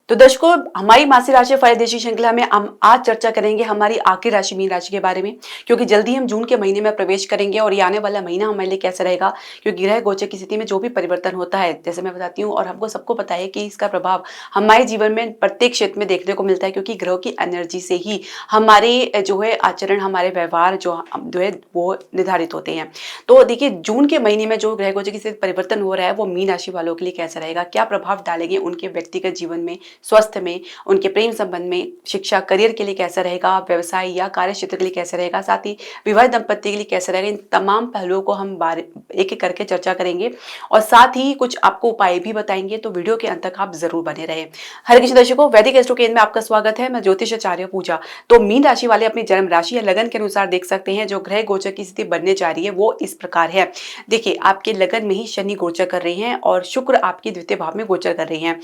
तो दर्शकों, हमारी मासिक राशि फलदेशी श्रृंखला में हम आज चर्चा करेंगे हमारी आखिरी राशि मीन राशि के बारे में, क्योंकि जल्दी हम जून के महीने में प्रवेश करेंगे और ये आने वाला महीना हमारे लिए कैसा रहेगा। क्योंकि ग्रह गोचर की स्थिति में जो भी परिवर्तन होता है, जैसे मैं बताती हूँ और हमको सबको पता है कि इसका प्रभाव हमारे जीवन में प्रत्येक क्षेत्र में देखने को मिलता है, क्योंकि ग्रहों की एनर्जी से ही हमारे जो है आचरण, हमारे व्यवहार जो है वो निर्धारित होते हैं। तो देखिए, जून के महीने में जो ग्रह गोचर की स्थिति परिवर्तन हो रहा है वो मीन राशि वालों के लिए कैसा रहेगा, क्या प्रभाव डालेंगे उनके व्यक्तिगत जीवन में, स्वास्थ्य में, उनके प्रेम संबंध में, शिक्षा करियर के लिए कैसा रहेगा, व्यवसाय या कार्य क्षेत्र के लिए कैसा रहेगा, साथ ही विवाहित दंपति के लिए कैसा रहेगा। इन तमाम पहलुओं को हम एक एक करके चर्चा करेंगे और साथ ही कुछ आपको उपाय भी बताएंगे। तो वीडियो के अंत तक आप जरूर बने रहे। हरे कृष्ण दर्शकों, वैदिक एस्ट्रो केंद्र में आपका स्वागत है। मैं ज्योतिष आचार्य पूजा। तो मीन राशि वाले अपनी जन्म राशि या लगन के अनुसार देख सकते हैं जो ग्रह गोचर की स्थिति बनने जा रही है वो इस प्रकार है। देखिए, आपके लगन में ही शनि गोचर कर रहे हैं और शुक्र आपके द्वितीय भाव में गोचर कर रहे हैं।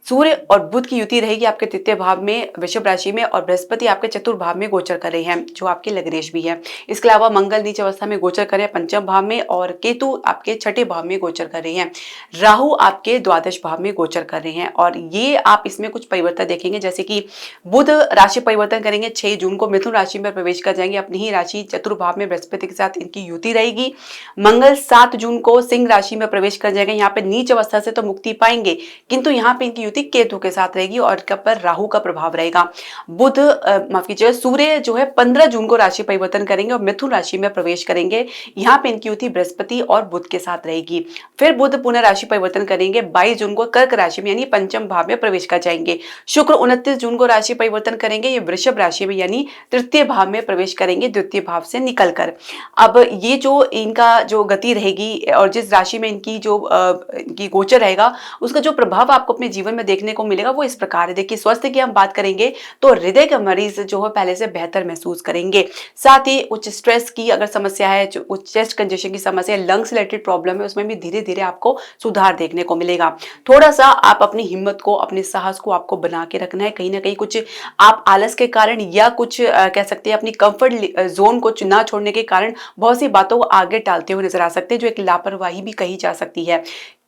सूर्य और बुध की युति रहेगी आपके तृतीय भाव में वृषभ राशि में, और बृहस्पति आपके चतुर्थ भाव में गोचर कर रहे हैं जो आपके लग्नेश भी है। इसके अलावा मंगल नीच अवस्था में गोचर कर रहे हैं पंचम भाव में, और केतु आपके छठे भाव में गोचर कर रहे हैं। राहु आपके द्वादश भाव में गोचर कर रहे हैं। और ये आप इसमें कुछ परिवर्तन देखेंगे, जैसे कि बुध राशि परिवर्तन करेंगे 6 जून को, मिथुन राशि में प्रवेश कर जाएंगे अपनी ही राशि चतुर्थ भाव में, बृहस्पति के साथ इनकी युति रहेगी। मंगल 7 जून को सिंह राशि में प्रवेश कर जाएंगे। यहाँ पे नीच अवस्था से तो मुक्ति पाएंगे, किंतु यहाँ पे इनकी केतु के साथ रहेगी और पर राहु का प्रभाव रहेगा। बुध माफ कीजिए, सूर्य जो है 15 जून को राशि परिवर्तन करेंगे और मिथुन राशि में प्रवेश करेंगे। यहाँ पे इनकी युति बृहस्पति और बुध के साथ रहेगी। फिर बुध पुनः राशि परिवर्तन करेंगे 22 जून को कर्क राशि में यानी पंचम भाव में प्रवेश कर जाएंगे। शुक्र 29 जून को राशि परिवर्तन करेंगे, ये वृषभ राशि में यानी तृतीय भाव में प्रवेश करेंगे द्वितीय भाव से निकलकर। अब ये जो इनका जो गति रहेगी और जिस राशि में इनकी जो इनकी गोचर रहेगा, उसका जो प्रभाव आपको अपने जीवन में देखने को मिलेगा वो इस प्रकार है। देखिए, स्वास्थ्य की हम बात करेंगे तो हृदय के मरीज जो है पहले से बेहतर महसूस करेंगे। साथ ही उच्च स्ट्रेस की अगर समस्या है, उच्च चेस्ट कंजेशन की समस्या है, लंग्स रिलेटेड प्रॉब्लम है, उसमें भी धीरे धीरे आपको सुधार देखने को मिलेगा। थोड़ा सा आप अपनी हिम्मत को, अपने साहस को आपको बना के रखना है। कहीं ना कहीं कुछ आप आलस के कारण या कुछ कह सकते हैं अपनी कंफर्ट जोन को ना छोड़ने के कारण बहुत सी बातों को आगे टालते हुए नजर आ सकते हैं, जो एक लापरवाही भी कही जा सकती है।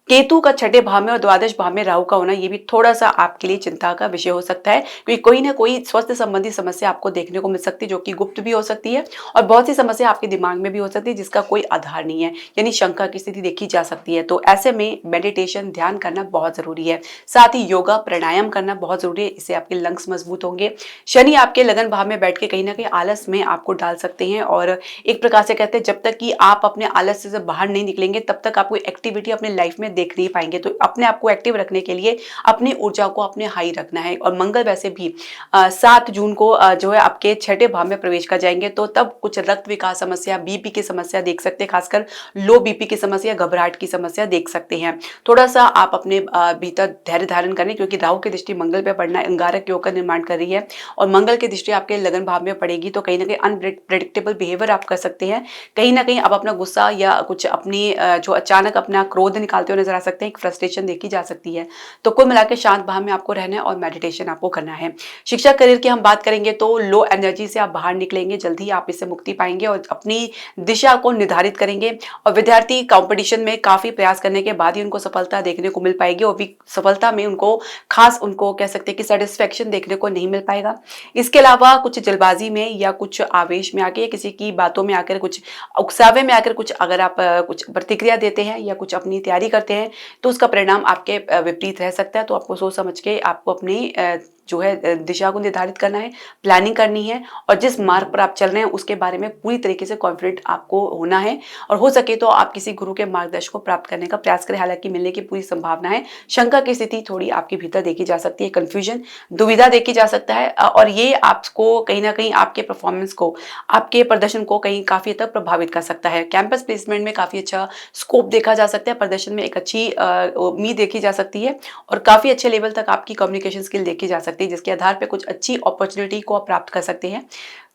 केतु का छठे भाव में और द्वादश भाव में राहु का होना, ये भी थोड़ा सा आपके लिए चिंता का विषय हो सकता है, क्योंकि कोई ना कोई स्वास्थ्य संबंधी समस्या आपको देखने को मिल सकती है जो कि गुप्त भी हो सकती है और बहुत सी समस्या आपके दिमाग में भी हो सकती है जिसका कोई आधार नहीं है, यानी शंका की स्थिति देखी जा सकती है। तो ऐसे में मेडिटेशन, ध्यान करना बहुत जरूरी है। साथ ही योगा प्राणायाम करना बहुत जरूरी है, इससे आपके लंग्स मजबूत होंगे। शनि आपके लगन भाव में बैठ के कहीं ना कहीं आलस में आपको डाल सकते हैं, और एक प्रकार से कहते हैं जब तक कि आप अपने आलस से बाहर नहीं निकलेंगे तब तक आप कोई एक्टिविटी अपने लाइफ में देख नहीं पाएंगे। तो अपने आप को एक्टिव रखने के लिए अपनी ऊर्जा को अपने हाई रखना है। और मंगल वैसे भी 7 जून को जो है आपके छठे भाव में प्रवेश कर जाएंगे, तो तब कुछ रक्त विकार समस्या, बीपी की समस्या देख सकते हैं, खासकर लो बीपी की समस्या, घबराहट की समस्या देख सकते हैं। थोड़ा सा आप अपने भीतर धैर्य धारण करें, क्योंकि राहु की दृष्टि मंगल पे पड़ना अंगारक योग का निर्माण कर रही है और मंगल की दृष्टि आपके लगन भाव में पड़ेगी, तो कहीं ना कहीं अनप्रेडिक्टेबल बिहेवियर आप कर सकते हैं। कहीं ना कहीं आप अपना गुस्सा या कुछ अपनी जो अचानक अपना क्रोध निकालते हुए नजर आ सकते हैं, एक फ्रस्ट्रेशन देखी जा सकती है। तो कुल मिलाकर शांत भाव में आपको रहना है और मेडिटेशन आपको करना है। शिक्षा करियर की हम बात करेंगे तो लो एनर्जी से आप बाहर निकलेंगे, जल्दी आप इससे मुक्ति पाएंगे और अपनी दिशा को निर्धारित करेंगे। और विद्यार्थी कंपटीशन में काफी प्रयास करने के बाद ही उनको सफलता देखने को मिल पाएगी, और भी सफलता में उनको खास उनको कह सकते हैं कि सेटिस्फेक्शन देखने को नहीं मिल पाएगा। इसके अलावा कुछ जल्दबाजी में या कुछ आवेश में आके या किसी की बातों में आकर, कुछ उकसावे में आकर कुछ अगर आप कुछ प्रतिक्रिया देते हैं या कुछ अपनी तैयारी करते हैं तो उसका परिणाम आपके विपरीत रह सकता है। तो आपको सोच समझ के आपको अपनी जो है दिशा को निर्धारित करना है, प्लानिंग करनी है, और जिस मार्ग पर आप चल रहे हैं उसके बारे में पूरी तरीके से कॉन्फिडेंट आपको होना है। और हो सके तो आप किसी गुरु के मार्गदर्शन को प्राप्त करने का प्रयास करें, हालांकि मिलने की पूरी संभावना है। शंका की स्थिति थोड़ी आपके भीतर देखी जा सकती है, कंफ्यूजन, दुविधा देखी जा सकता है, और ये आपको कहीं ना कहीं आपके परफॉर्मेंस को, आपके प्रदर्शन को कहीं काफी हद तक प्रभावित कर सकता है। कैंपस प्लेसमेंट में काफी अच्छा स्कोप देखा जा सकता है, प्रदर्शन में एक अच्छी उम्मीद देखी जा सकती है और काफी अच्छे लेवल तक आपकी कम्युनिकेशन स्किल देखी जा सकती है, जिसके आधार पर कुछ अच्छी अपॉर्चुनिटी को आप प्राप्त कर सकते हैं।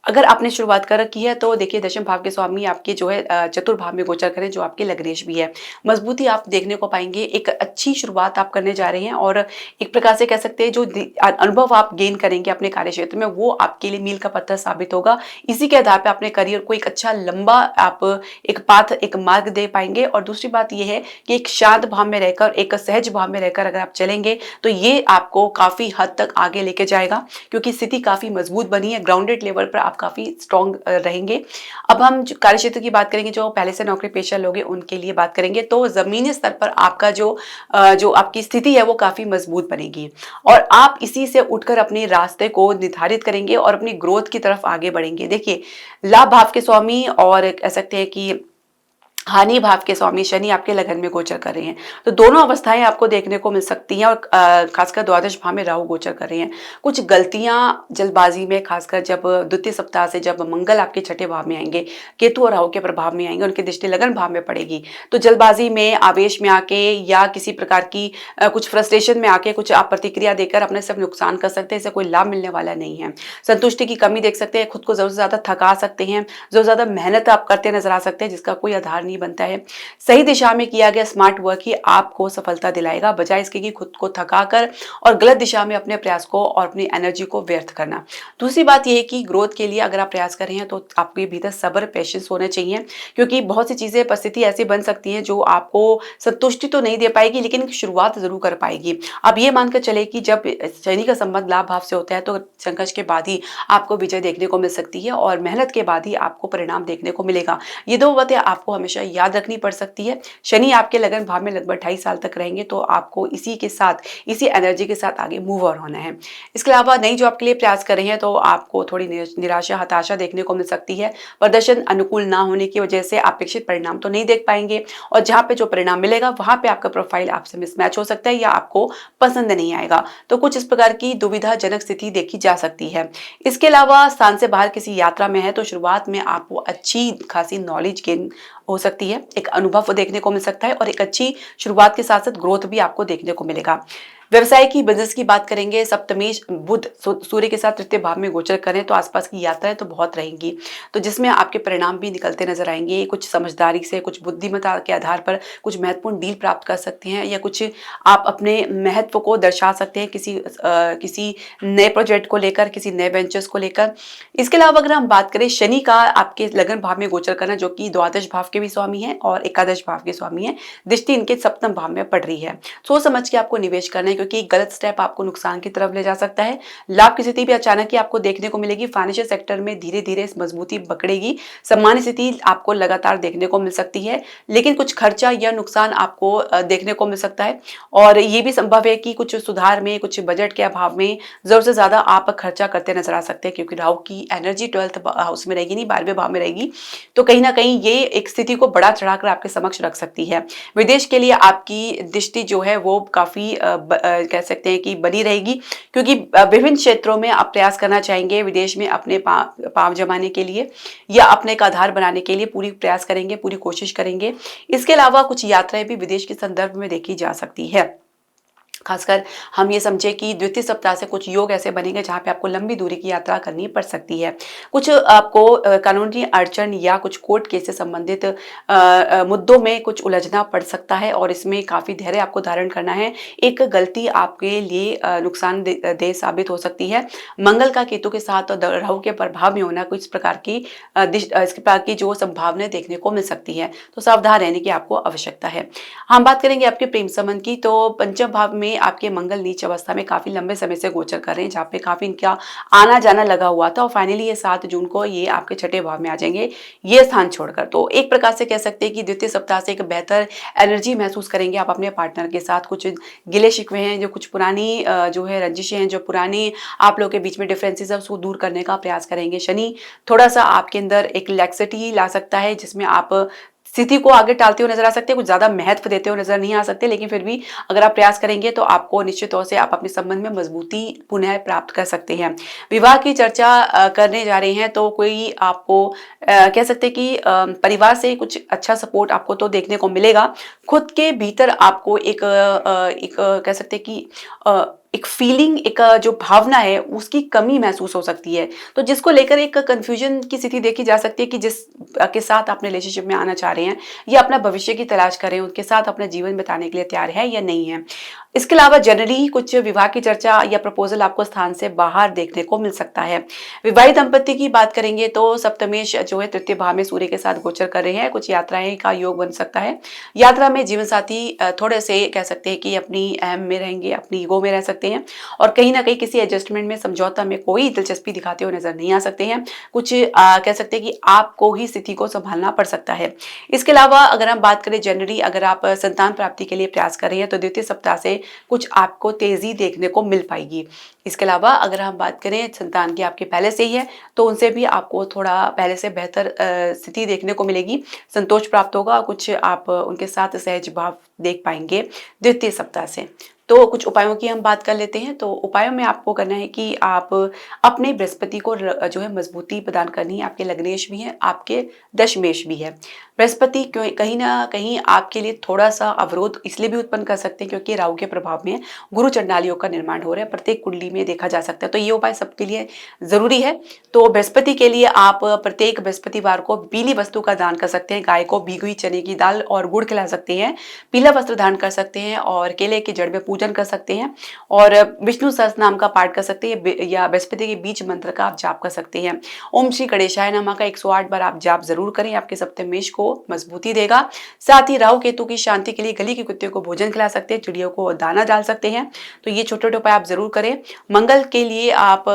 अगर आपने शुरुआत कर रखी है तो देखिए दशम भाव के स्वामी आपके जो है चतुर्भाव में गोचर करें, जो आपके लग्नेश भी है। मजबूती आप देखने को पाएंगे, एक अच्छी शुरुआत आप करने जा रहे हैं और एक प्रकार से कह सकते हैं जो अनुभव आप गेन करेंगे अपने कार्य क्षेत्र में, वो आपके लिए मील का पत्थर साबित होगा। इसी के आधार पर अपने करियर को एक अच्छा लंबा आप एक पाथ, एक मार्ग दे पाएंगे। और दूसरी बात यह है कि एक शांत भाव में रहकर, एक सहज भाव में रहकर अगर आप चलेंगे तो ये आपको काफी हद तक आगे लेके जाएगा, क्योंकि स्थिति काफी मजबूत बनी है। ग्राउंडेड लेवल पर आप काफी स्ट्रॉन्ग रहेंगे। अब हम कार्य क्षेत्र की बात करेंगे, जो पहले से नौकरी पेशा लोग हैं उनके लिए बात करेंगे, तो जमीनी स्तर पर आपका जो आपकी स्थिति है वो काफी मजबूत बनेगी और आप इसी से उठकर अपने रास्ते को निर्धारित करेंगे और अपनी ग्रोथ की तरफ आगे बढ़ेंगे। देखिए लाभ भाव के स्वामी और कह सकते हैं कि हानि भाव के स्वामी शनि आपके लगन में गोचर कर रहे हैं, तो दोनों अवस्थाएं आपको देखने को मिल सकती हैं। और खासकर द्वादश भाव में राहु गोचर कर रहे हैं। कुछ गलतियां जल्दबाजी में, खासकर जब द्वितीय सप्ताह से जब मंगल आपके छठे भाव में आएंगे, केतु और राहु के प्रभाव में आएंगे, उनकी दृष्टि लगन भाव में पड़ेगी, तो जल्दबाजी में, आवेश में आके या किसी प्रकार की कुछ फ्रस्ट्रेशन में आके कुछ आप प्रतिक्रिया देकर अपने सब नुकसान कर सकते हैं। इससे कोई लाभ मिलने वाला नहीं है। संतुष्टि की कमी देख सकते हैं, खुद को जरूरत से ज्यादा थका सकते हैं, जो ज्यादा मेहनत आप करते नजर आ सकते हैं जिसका कोई आधार नहीं बनता है। सही दिशा में किया गया स्मार्ट वर्क ही आपको सफलता दिलाएगा, बजाय इसके कि खुद को थकाकर और गलत दिशा में अपने प्रयास को और अपनी एनर्जी को व्यर्थ करना। दूसरी बात यह है कि ग्रोथ के लिए अगर आप प्रयास कर रहे हैं तो आपके भीतर सब्र, पेशेंस होने चाहिए, क्योंकि बहुत सी चीजें, परिस्थिति ऐसी बन सकती है जो आपको संतुष्टि तो नहीं दे पाएगी लेकिन शुरुआत जरूर कर पाएगी। आप ये मानकर चले कि जब शनि का संबंध लाभ भाव से होता है तो संघर्ष के बाद ही आपको विजय देखने को मिल सकती है और मेहनत के बाद ही आपको परिणाम देखने को मिलेगा। ये दो बातें आपको हमेशा याद रखनी पड़ सकती है। शनि आपके लगन भाव में लगभग 2.5 साल तक रहेंगे, तो आपको इसी के साथ, इसी एनर्जी के साथ आगे मूव ऑन होना है। इसके अलावा नई जॉब के लिए प्रयास कर रहे हैं तो आपको थोड़ी निराशा, हताशा देखने को मिल सकती है। प्रदर्शन अनुकूल ना होने की वजह से अपेक्षित परिणाम तो नहीं देख पाएंगे और जहां पे जो परिणाम मिलेगा वहां पे आपका प्रोफाइल आपसे मिसमैच हो सकता है या आपको पसंद नहीं आएगा, तो कुछ इस प्रकार की दुविधाजनक स्थिति देखी जा सकती है। इसके अलावा स्थान से बाहर किसी यात्रा में है तो शुरुआत में आपको अच्छी खासी नॉलेज गेन हो सकती है, एक अनुभव देखने को मिल सकता है और एक अच्छी शुरुआत के साथ साथ ग्रोथ भी आपको देखने को मिलेगा। व्यवसाय की, बिजनेस की बात करेंगे, सप्तमेश बुध सूर्य के साथ तृतीय भाव में गोचर करें तो आसपास की यात्राएं तो बहुत रहेंगी, तो जिसमें आपके परिणाम भी निकलते नजर आएंगे। कुछ समझदारी से, कुछ बुद्धिमत्ता के आधार पर कुछ महत्वपूर्ण डील प्राप्त कर सकते हैं या कुछ आप अपने महत्व को दर्शा सकते हैं किसी नए प्रोजेक्ट को लेकर, किसी नए वेंचर्स को लेकर। इसके अलावा अगर हम बात करें शनि का आपके लगन भाव में गोचर करना, जो कि द्वादश भाव के भी स्वामी है और एकादश भाव के स्वामी है, दृष्टि इनके सप्तम भाव में पड़ रही है। सोच समझ के आपको निवेश करना है, क्योंकि गलत स्टेप आपको नुकसान की तरफ ले जा सकता है। लाभ की स्थिति भी अचानक ही आपको देखने को मिलेगी। फाइनेंशियल सेक्टर में धीरे धीरे मजबूती पकड़ेगी। सामान्य स्थिति आपको लगातार देखने को मिल सकती है, लेकिन कुछ खर्चा या नुकसान आपको देखने को मिल सकता है और ये भी संभव है कि कुछ सुधार में, कुछ बजट के अभाव में जरूरत से ज्यादा आप खर्चा करते नजर आ सकते हैं, क्योंकि राहु की एनर्जी 12th हाउस में रहेगी, नहीं 12वें भाव में रहेगी, तो कहीं ना कहीं ये एक स्थिति को बढ़ा चढ़ाकर आपके समक्ष रख सकती है। विदेश के लिए आपकी दृष्टि जो है वो काफी कह सकते हैं कि बनी रहेगी, क्योंकि विभिन्न क्षेत्रों में आप प्रयास करना चाहेंगे विदेश में अपने पांव जमाने के लिए या अपने का आधार बनाने के लिए पूरी प्रयास करेंगे, पूरी कोशिश करेंगे। इसके अलावा कुछ यात्राएं भी विदेश के संदर्भ में देखी जा सकती है। खासकर हम ये समझे कि द्वितीय सप्ताह से कुछ योग ऐसे बनेंगे जहां पे आपको लंबी दूरी की यात्रा करनी पड़ सकती है। कुछ आपको कानूनी अड़चन या कुछ कोर्ट केस से संबंधित मुद्दों में कुछ उलझना पड़ सकता है और इसमें काफी धैर्य आपको धारण करना है। एक गलती आपके लिए नुकसान दे साबित हो सकती है। मंगल का केतु के साथ और राहु के प्रभाव में होना कुछ प्रकार की इस प्रकार की जो संभावनाएं देखने को मिल सकती है, तो सावधान रहने की आपको आवश्यकता है। हम बात करेंगे आपके प्रेम संबंध की, तो पंचम भाव में आपके मंगल नीच अवस्था में काफी लंबे समय से गोचर कर रहे हैं, जहाँ पे काफी इनका आना जाना लगा हुआ था और फाइनली ये 7 जून को ये आपके छठे भाव में आ जाएंगे ये स्थान छोड़कर। तो एक प्रकार से कह सकते हैं कि द्वितीय सप्ताह से एक बेहतर एनर्जी महसूस करेंगे आप अपने पार्टनर के साथ। कुछ गिले शिकवे हैं, जो कुछ पुरानी जो है रंजिशें हैं, जो पुरानी आप लोगों के बीच में डिफरेंसेस है, उसको दूर करने का प्रयास करेंगे। शनि थोड़ा सा आपके अंदर एक लैक्सिटी ला सकता है, जिसमें आप स्थिति को आगे टालते हुए नजर आ सकते हैं, कुछ ज्यादा महत्व देते हुए नजर नहीं आ सकते, लेकिन फिर भी अगर आप प्रयास करेंगे तो आपको निश्चित तौर से आप अपने संबंध में मजबूती पुनः प्राप्त कर सकते हैं। विवाह की चर्चा करने जा रहे हैं तो कोई आपको कह सकते हैं कि परिवार से कुछ अच्छा सपोर्ट आपको तो देखने को मिलेगा। खुद के भीतर आपको एक कह सकते हैं कि एक फीलिंग, एक जो भावना है उसकी कमी महसूस हो सकती है। तो जिसको लेकर एक कन्फ्यूजन की स्थिति देखी जा सकती है कि जिस के साथ आप रिलेशनशिप में आना चाह रहे हैं या अपना भविष्य की तलाश कर रहे हैं, उनके साथ अपना जीवन बिताने के लिए तैयार है या नहीं है। इसके अलावा जनरली ही कुछ विवाह की चर्चा या प्रपोजल आपको स्थान से बाहर देखने को मिल सकता है। विवाहित दंपति की बात करेंगे तो सप्तमेश जो है तृतीय भाव में सूर्य के साथ गोचर कर रहे हैं, कुछ यात्राएं का योग बन सकता है। यात्रा में जीवन साथी थोड़े से कह सकते हैं कि अपनी अहम में रहेंगे, अपनी ईगो में रह सकते हैं और कहीं ना कहीं किसी एडजस्टमेंट में, समझौता में कोई दिलचस्पी दिखाते हुए नजर नहीं आ सकते हैं। कुछ कह सकते हैं कि आपको ही स्थिति को संभालना पड़ सकता है। इसके अलावा अगर हम बात करें जनरली, अगर आप संतान प्राप्ति के लिए प्रयास कर रहे हैं तो द्वितीय सप्ताह से कुछ आपको तेजी देखने को मिल पाएगी। इसके अलावा अगर हम बात करें संतान की आपके पहले से ही है तो उनसे भी आपको थोड़ा पहले से बेहतर स्थिति देखने को मिलेगी, संतोष प्राप्त होगा, कुछ आप उनके साथ सहज भाव देख पाएंगे द्वितीय सप्ताह से। तो कुछ उपायों की हम बात कर लेते हैं। तो उपायों में आपको करना है कि आप अपने बृहस्पति को जो है मजबूती प्रदान करनी है। आपके लग्नेश भी है, आपके दशमेश भी है। बृहस्पति कहीं ना कहीं आपके लिए थोड़ा सा अवरोध इसलिए भी उत्पन्न कर सकते हैं क्योंकि राहु के प्रभाव में गुरु चंडाल योग का निर्माण हो रहा है, प्रत्येक कुंडली में देखा जा सकता है। तो ये उपाय सबके लिए जरूरी है। तो बृहस्पति के लिए आप प्रत्येक बृहस्पतिवार को पीली वस्तु का दान कर सकते हैं। गाय को भीगी हुई चने की दाल और गुड़ खिला सकते हैं, पीला वस्त्र दान कर सकते हैं और केले की जड़ में पूजन कर सकते हैं और विष्णु सहस्त्र नाम का पाठ कर सकते हैं या बृहस्पति के बीज मंत्र का आप जाप कर सकते हैं। ओम श्री गणेशाय नमः का 108 बार आप जाप जरूर करें, आपके सप्तमेश को मजबूती देगा। साथ ही राहु केतु की शांति के लिए गली के कुत्ते को भोजन खिला सकते हैं, चिड़ियों को दाना डाल सकते हैं। तो ये छोटे छोटे उपाय आप जरूर करें। मंगल के लिए आप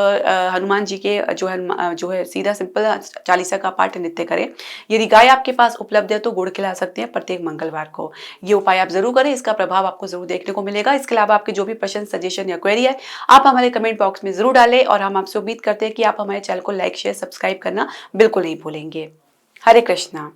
हनुमान जी के जो है सीधा सिंपल चालीसा का पाठ नित्य करें। यदि गाय आपके पास उपलब्ध है तो गुड़ खिला सकते हैं प्रत्येक मंगलवार को। ये उपाय आप जरूर करें, इसका प्रभाव आपको जरूर देखने को मिलेगा। इसके अलावा आपके जो भी प्रश्न, सजेशन या क्वेरी है आप हमारे कमेंट बॉक्स में जरूर डालें और हम आपसे उम्मीद करते हैं कि आप हमारे चैनल को लाइक, शेयर, सब्सक्राइब करना बिल्कुल नहीं भूलेंगे। हरे कृष्णा।